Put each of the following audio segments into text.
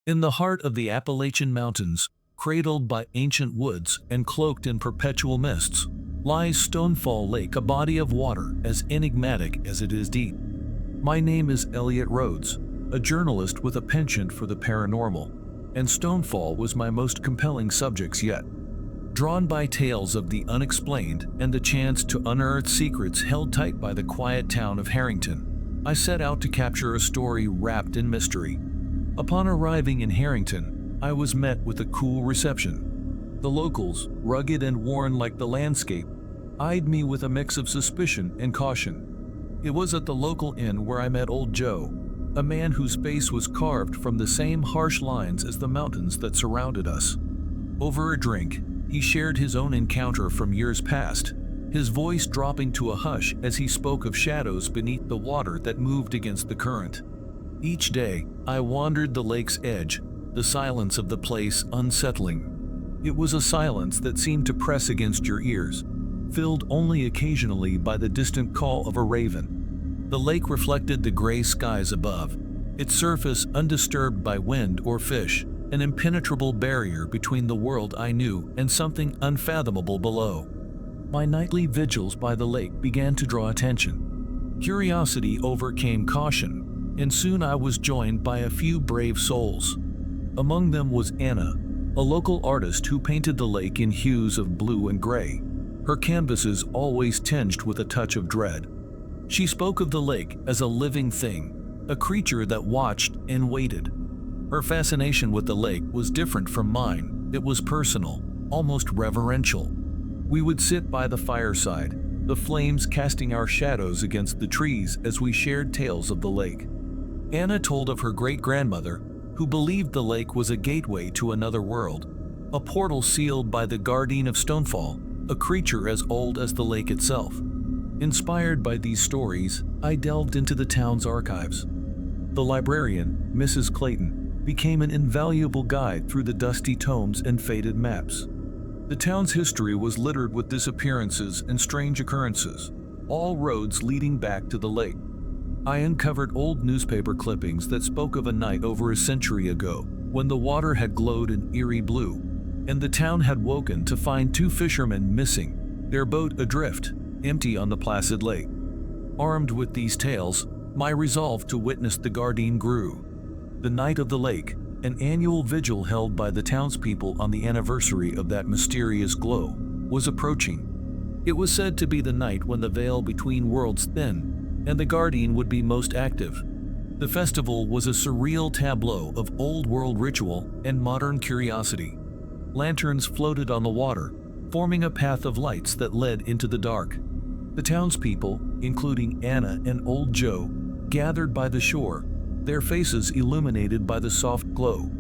In the heart of the Appalachian Mountains, cradled by ancient woods and cloaked in perpetual mists, lies Stonefall Lake, a body of water as enigmatic as it is deep. My name is Elliot Rhodes, a journalist with a penchant for the paranormal, and Stonefall was my most compelling subjects yet. Drawn by tales of the unexplained and the chance to unearth secrets held tight by the quiet town of Harrington, I set out to capture a story wrapped in mystery. Upon arriving in Harrington, I was met with a cool reception. The locals, rugged and worn like the landscape, eyed me with a mix of suspicion and caution. It was at the local inn where I met Old Joe, a man whose face was carved from the same harsh lines as the mountains that surrounded us. Over a drink, he shared his own encounter from years past, his voice dropping to a hush as he spoke of shadows beneath the water that moved against the current. Each day, I wandered the lake's edge, the silence of the place unsettling. It was a silence that seemed to press against your ears, filled only occasionally by the distant call of a raven. The lake reflected the gray skies above, its surface undisturbed by wind or fish, an impenetrable barrier between the world I knew and something unfathomable below. My nightly vigils by the lake began to draw attention. Curiosity overcame caution, and soon I was joined by a few brave souls. Among them was Anna, a local artist who painted the lake in hues of blue and gray, her canvases always tinged with a touch of dread. She spoke of the lake as a living thing, a creature that watched and waited. Her fascination with the lake was different from mine. It was personal, almost reverential. We would sit by the fireside, the flames casting our shadows against the trees as we shared tales of the lake. Anna told of her great-grandmother, who believed the lake was a gateway to another world, a portal sealed by the guardian of Stonefall, a creature as old as the lake itself. Inspired by these stories, I delved into the town's archives. The librarian, Mrs. Clayton, became an invaluable guide through the dusty tomes and faded maps. The town's history was littered with disappearances and strange occurrences, all roads leading back to the lake. I uncovered old newspaper clippings that spoke of a night over a century ago when the water had glowed an eerie blue, and the town had woken to find two fishermen missing, their boat adrift, empty on the placid lake. Armed with these tales, my resolve to witness the guardian grew. The Night of the Lake, an annual vigil held by the townspeople on the anniversary of that mysterious glow, was approaching. It was said to be the night when the veil between worlds thinned, and the guardian would be most active. The festival was a surreal tableau of old-world ritual and modern curiosity. Lanterns floated on the water, forming a path of lights that led into the dark. The townspeople, including Anna and Old Joe, gathered by the shore, their faces illuminated by the soft glow.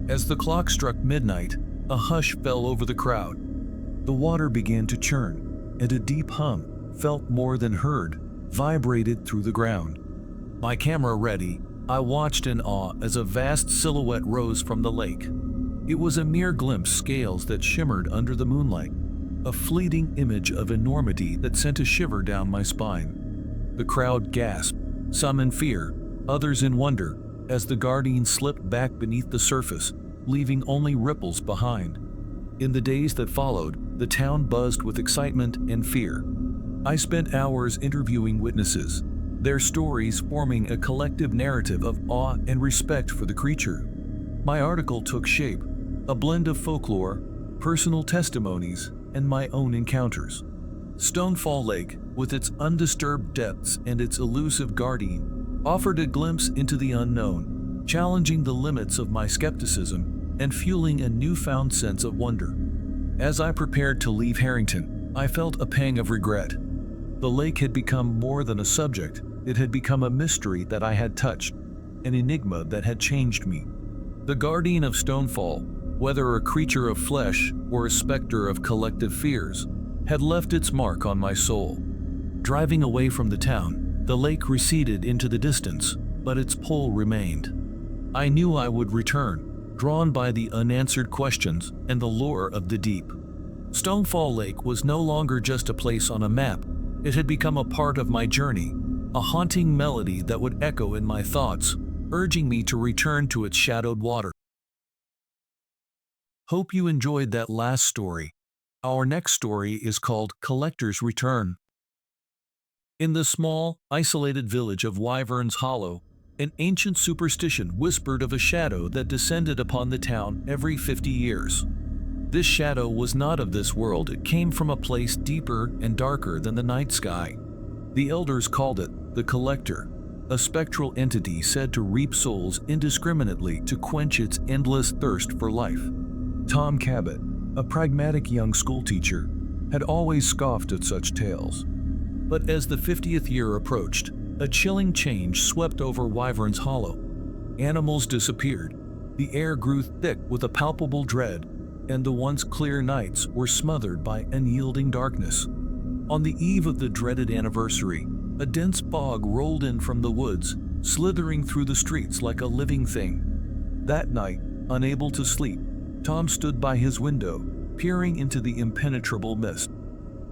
As the clock struck midnight, a hush fell over the crowd. The water began to churn, and a deep hum, felt more than heard, vibrated through the ground. My camera ready, I watched in awe as a vast silhouette rose from the lake. It was a mere glimpse, scales that shimmered under the moonlight, a fleeting image of enormity that sent a shiver down my spine. The crowd gasped, some in fear, others in wonder, as the guardian slipped back beneath the surface, leaving only ripples behind. In the days that followed, the town buzzed with excitement and fear. I spent hours interviewing witnesses, their stories forming a collective narrative of awe and respect for the creature. My article took shape, a blend of folklore, personal testimonies, and my own encounters. Stonefall Lake, with its undisturbed depths and its elusive guardian, offered a glimpse into the unknown, challenging the limits of my skepticism and fueling a newfound sense of wonder. As I prepared to leave Harrington, I felt a pang of regret. The lake had become more than a subject. It had become a mystery that I had touched, an enigma that had changed me. The guardian of Stonefall, whether a creature of flesh or a specter of collective fears, had left its mark on my soul. Driving away from the town, the lake receded into the distance, but its pull remained. I knew I would return, drawn by the unanswered questions and the lure of the deep. Stonefall Lake was no longer just a place on a map. It had become a part of my journey, a haunting melody that would echo in my thoughts, urging me to return to its shadowed water. Hope you enjoyed that last story. Our next story is called Collector's Return. In the small, isolated village of Wyvern's Hollow, an ancient superstition whispered of a shadow that descended upon the town every 50 years. This shadow was not of this world, it came from a place deeper and darker than the night sky. The elders called it the Collector, a spectral entity said to reap souls indiscriminately to quench its endless thirst for life. Tom Cabot, a pragmatic young schoolteacher, had always scoffed at such tales. But as the 50th year approached, a chilling change swept over Wyvern's Hollow. Animals disappeared, the air grew thick with a palpable dread, and the once clear nights were smothered by unyielding darkness. On the eve of the dreaded anniversary, a dense fog rolled in from the woods, slithering through the streets like a living thing. That night, unable to sleep, Tom stood by his window, peering into the impenetrable mist.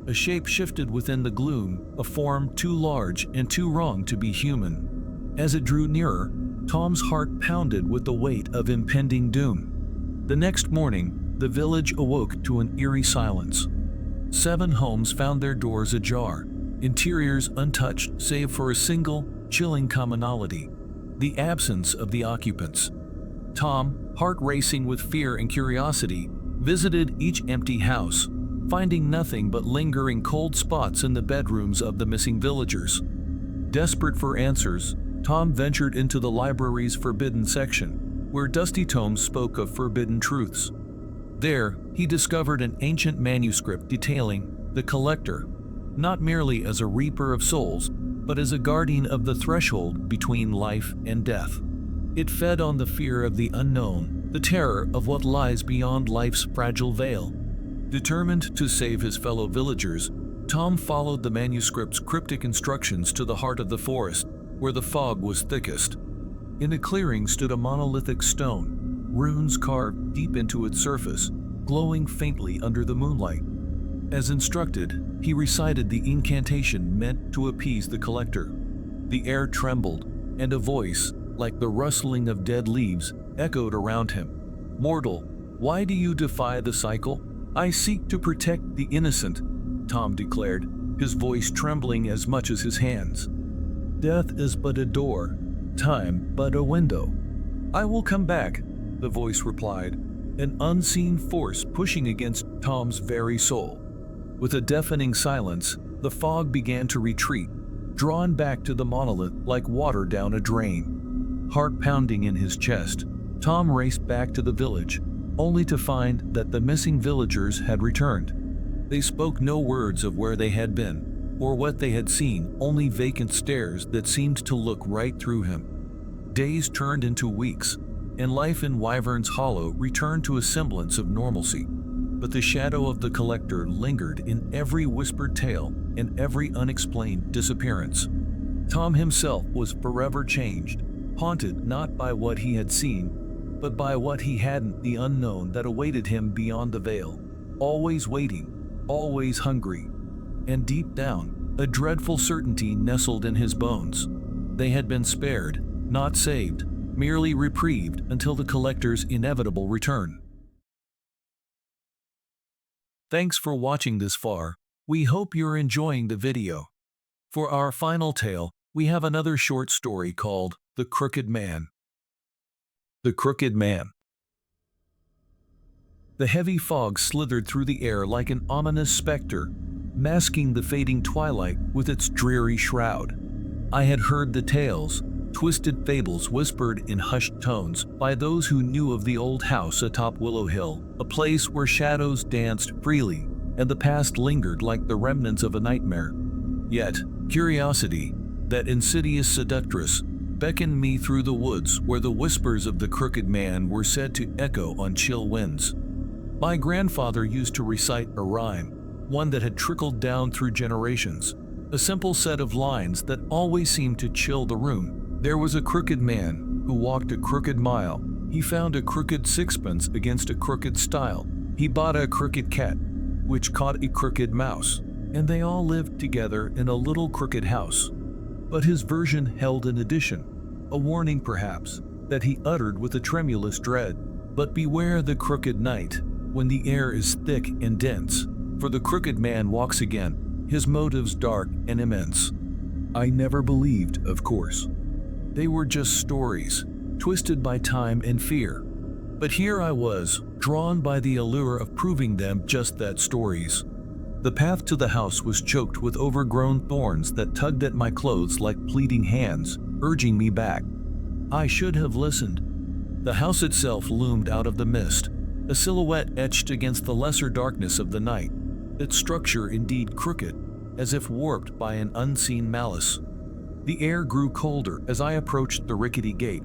A shape shifted within the gloom, a form too large and too wrong to be human. As it drew nearer, Tom's heart pounded with the weight of impending doom. The next morning, the village awoke to an eerie silence. 7 homes found their doors ajar, interiors untouched save for a single, chilling commonality: the absence of the occupants. Tom, heart racing with fear and curiosity, visited each empty house, finding nothing but lingering cold spots in the bedrooms of the missing villagers. Desperate for answers, Tom ventured into the library's forbidden section, where dusty tomes spoke of forbidden truths. There, he discovered an ancient manuscript detailing the Collector, not merely as a reaper of souls, but as a guardian of the threshold between life and death. It fed on the fear of the unknown, the terror of what lies beyond life's fragile veil. Determined to save his fellow villagers, Tom followed the manuscript's cryptic instructions to the heart of the forest, where the fog was thickest. In a clearing stood a monolithic stone, runes carved deep into its surface, glowing faintly under the moonlight. As instructed, he recited the incantation meant to appease the Collector. The air trembled, and a voice, like the rustling of dead leaves, echoed around him. "Mortal, why do you defy the cycle? I seek to protect the innocent," Tom declared, his voice trembling as much as his hands. "Death is but a door, time but a window. I will come back," the voice replied, an unseen force pushing against Tom's very soul. With a deafening silence, the fog began to retreat, drawn back to the monolith like water down a drain. Heart pounding in his chest, Tom raced back to the village, only to find that the missing villagers had returned. They spoke no words of where they had been, or what they had seen, only vacant stares that seemed to look right through him. Days turned into weeks, and life in Wyvern's Hollow returned to a semblance of normalcy. But the shadow of the Collector lingered in every whispered tale and every unexplained disappearance. Tom himself was forever changed, haunted not by what he had seen, but by what he hadn't, the unknown that awaited him beyond the veil, always waiting, always hungry. And deep down, a dreadful certainty nestled in his bones. They had been spared, not saved, merely reprieved until the Collector's inevitable return. Thanks for watching this far. We hope you're enjoying the video. For our final tale, we have another short story called The Crooked Man. The Crooked Man. The heavy fog slithered through the air like an ominous specter, masking the fading twilight with its dreary shroud. I had heard the tales, twisted fables whispered in hushed tones by those who knew of the old house atop Willow Hill, a place where shadows danced freely and the past lingered like the remnants of a nightmare. Yet, curiosity, that insidious seductress, beckoned me through the woods where the whispers of the Crooked Man were said to echo on chill winds. My grandfather used to recite a rhyme, one that had trickled down through generations, a simple set of lines that always seemed to chill the room. There was a crooked man who walked a crooked mile. He found a crooked sixpence against a crooked stile. He bought a crooked cat, which caught a crooked mouse, and they all lived together in a little crooked house. But his version held an addition, a warning perhaps, that he uttered with a tremulous dread. But beware the crooked night, when the air is thick and dense, for the crooked man walks again, his motives dark and immense. I never believed, of course. They were just stories, twisted by time and fear. But here I was, drawn by the allure of proving them just that, stories. The path to the house was choked with overgrown thorns that tugged at my clothes like pleading hands, urging me back. I should have listened. The house itself loomed out of the mist, a silhouette etched against the lesser darkness of the night, its structure indeed crooked, as if warped by an unseen malice. The air grew colder as I approached the rickety gate,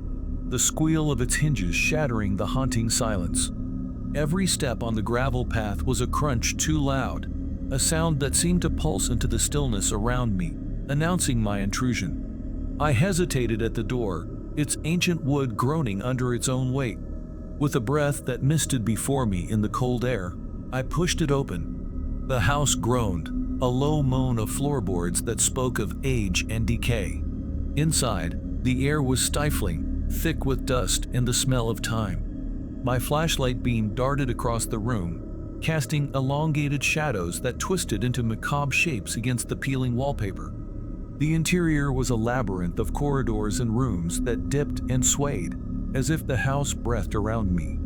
the squeal of its hinges shattering the haunting silence. Every step on the gravel path was a crunch too loud, a sound that seemed to pulse into the stillness around me, announcing my intrusion. I hesitated at the door, its ancient wood groaning under its own weight. With a breath that misted before me in the cold air, I pushed it open. The house groaned, a low moan of floorboards that spoke of age and decay. Inside, the air was stifling, thick with dust and the smell of time. My flashlight beam darted across the room, casting elongated shadows that twisted into macabre shapes against the peeling wallpaper. The interior was a labyrinth of corridors and rooms that dipped and swayed, as if the house breathed around me.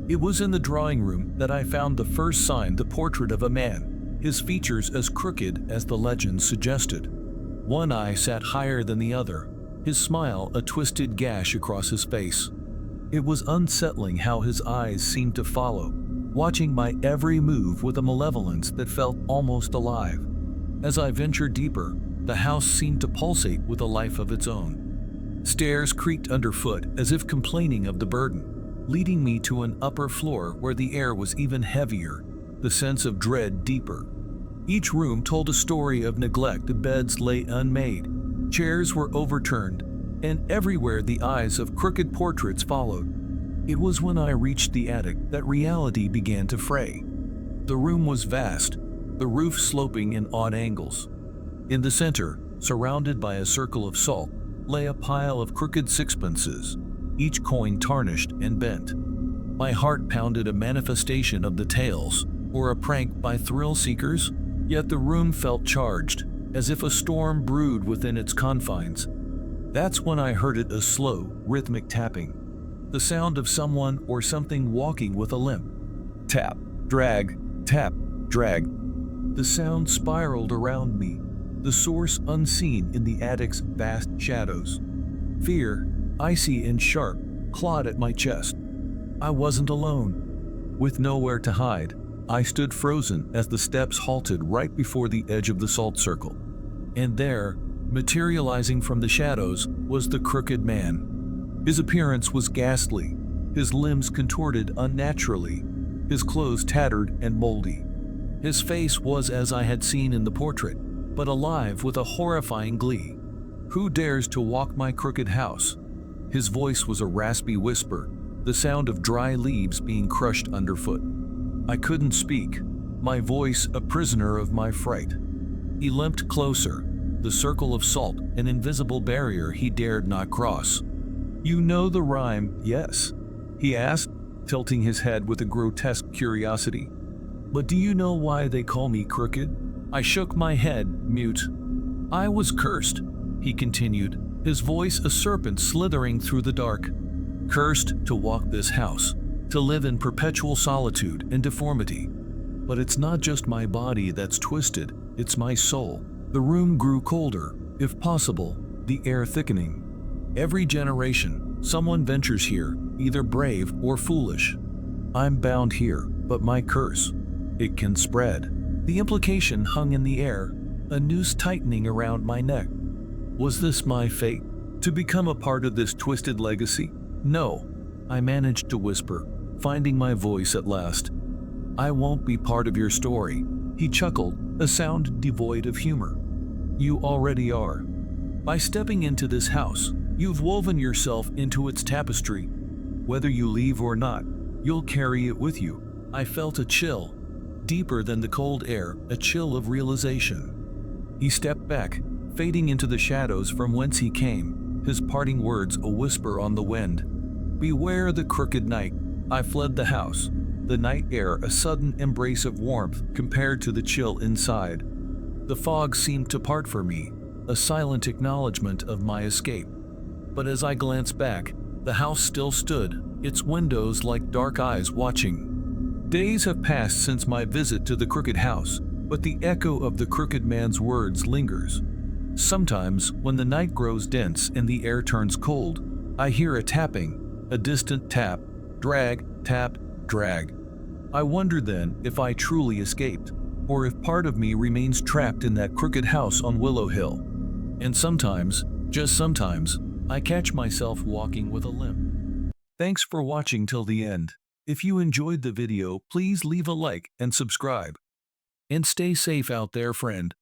It was in the drawing room that I found the first sign, the portrait of a man, his features as crooked as the legend suggested. One eye sat higher than the other, his smile a twisted gash across his face. It was unsettling how his eyes seemed to follow, watching my every move with a malevolence that felt almost alive. As I ventured deeper, the house seemed to pulsate with a life of its own. Stairs creaked underfoot as if complaining of the burden, leading me to an upper floor where the air was even heavier, the sense of dread deeper. Each room told a story of neglect. Beds lay unmade, chairs were overturned, and everywhere the eyes of crooked portraits followed. It was when I reached the attic that reality began to fray. The room was vast, the roof sloping in odd angles. In the center, surrounded by a circle of salt, lay a pile of crooked sixpences, each coin tarnished and bent. My heart pounded, a manifestation of the tales, or a prank by thrill seekers, yet the room felt charged, as if a storm brewed within its confines. That's when I heard it, a slow, rhythmic tapping. The sound of someone or something walking with a limp. Tap, drag, tap, drag. The sound spiraled around me, the source unseen in the attic's vast shadows. Fear, icy and sharp, clawed at my chest. I wasn't alone. With nowhere to hide, I stood frozen as the steps halted right before the edge of the salt circle. And there, materializing from the shadows, was the crooked man. His appearance was ghastly, his limbs contorted unnaturally, his clothes tattered and moldy. His face was as I had seen in the portrait, but alive with a horrifying glee. Who dares to walk my crooked house? His voice was a raspy whisper, the sound of dry leaves being crushed underfoot. I couldn't speak, my voice a prisoner of my fright. He limped closer, the circle of salt an invisible barrier he dared not cross. "You know the rhyme, yes?" he asked, tilting his head with a grotesque curiosity. "But do you know why they call me crooked?" I shook my head, mute. "I was cursed," he continued, his voice a serpent slithering through the dark. "Cursed to walk this house, to live in perpetual solitude and deformity. But it's not just my body that's twisted, it's my soul." The room grew colder, if possible, the air thickening. Every generation, someone ventures here, either brave or foolish. I'm bound here, but my curse, it can spread. The implication hung in the air, a noose tightening around my neck. Was this my fate, to become a part of this twisted legacy? No, I managed to whisper, finding my voice at last. "I won't be part of your story," he chuckled, a sound devoid of humor. "You already are. By stepping into this house, you've woven yourself into its tapestry. Whether you leave or not, you'll carry it with you." I felt a chill, deeper than the cold air, a chill of realization. He stepped back, fading into the shadows from whence he came, his parting words a whisper on the wind. "Beware the crooked night, I fled the house, the night air a sudden embrace of warmth compared to the chill inside. The fog seemed to part for me, a silent acknowledgement of my escape. But as I glanced back, the house still stood, its windows like dark eyes watching. Days have passed since my visit to the crooked house, but the echo of the crooked man's words lingers. Sometimes, when the night grows dense and the air turns cold, I hear a tapping, a distant tap, drag, tap, drag. I wonder then if I truly escaped, or if part of me remains trapped in that crooked house on Willow Hill. And sometimes, just sometimes, I catch myself walking with a limp. Thanks for watching till the end. If you enjoyed the video, please leave a like and subscribe. And stay safe out there, friend.